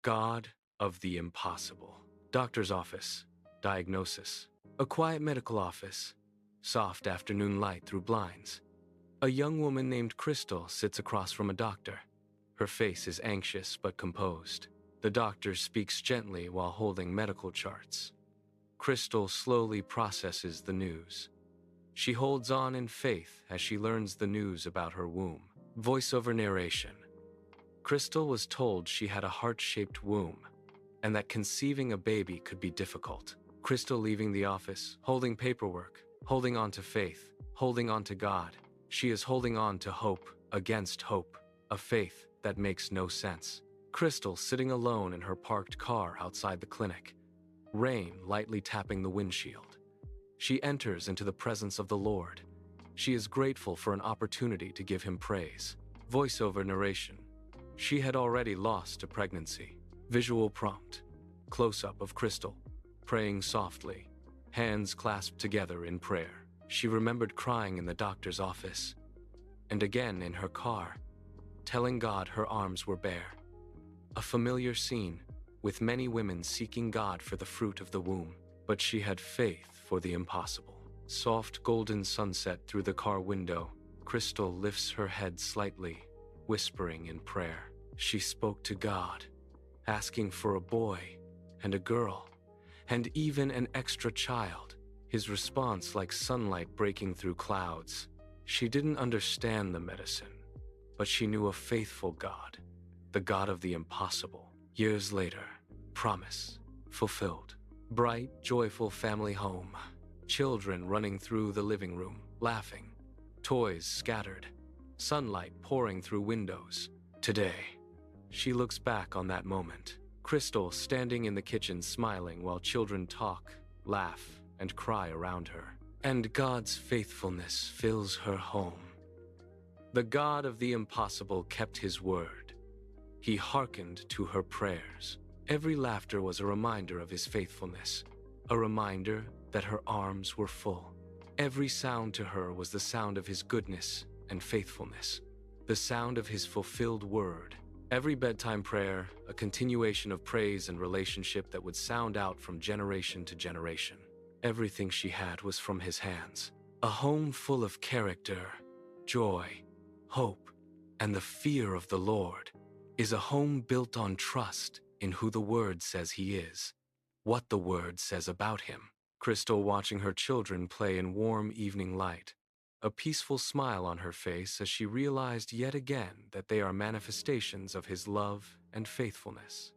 God of the impossible. Doctor's office. Diagnosis. A quiet medical office. Soft afternoon light through blinds. A young woman named Crystal sits across from a doctor. Her face is anxious but composed. The doctor speaks gently while holding medical charts. Crystal slowly processes the news. She holds on in faith as she learns the news about her womb. Voiceover narration. Crystal was told she had a heart-shaped womb and that conceiving a baby could be difficult. Crystal leaving the office, holding paperwork, holding on to faith, holding on to God. She is holding on to hope against hope, a faith that makes no sense. Crystal sitting alone in her parked car outside the clinic, rain lightly tapping the windshield. She enters into the presence of the Lord. She is grateful for an opportunity to give him praise. Voiceover narration. She had already lost a pregnancy. Visual prompt. Close-up of Crystal, praying softly, hands clasped together in prayer. She remembered crying in the doctor's office, and again in her car, telling God her arms were bare. A familiar scene, with many women seeking God for the fruit of the womb, but she had faith for the impossible. Soft golden sunset through the car window. Crystal lifts her head slightly, whispering in prayer. She spoke to God, asking for a boy and a girl, and even an extra child. His response like sunlight breaking through clouds. She didn't understand the medicine, but she knew a faithful God, the God of the impossible. Years later, promise fulfilled. Bright, joyful family home. Children running through the living room, laughing. Toys scattered. Sunlight pouring through windows. Today, she looks back on that moment. Crystal standing in the kitchen smiling while children talk, laugh, and cry around her. And God's faithfulness fills her home. The God of the impossible kept his word. He hearkened to her prayers. Every laughter was a reminder of his faithfulness, a reminder that her arms were full. Every sound to her was the sound of his goodness and faithfulness, the sound of his fulfilled word. Every bedtime prayer, a continuation of praise and relationship that would sound out from generation to generation. Everything she had was from his hands. A home full of character, joy, hope, and the fear of the Lord is a home built on trust in who the Word says he is, what the Word says about him. Crystal watching her children play in warm evening light, a peaceful smile on her face as she realized yet again that they are manifestations of his love and faithfulness.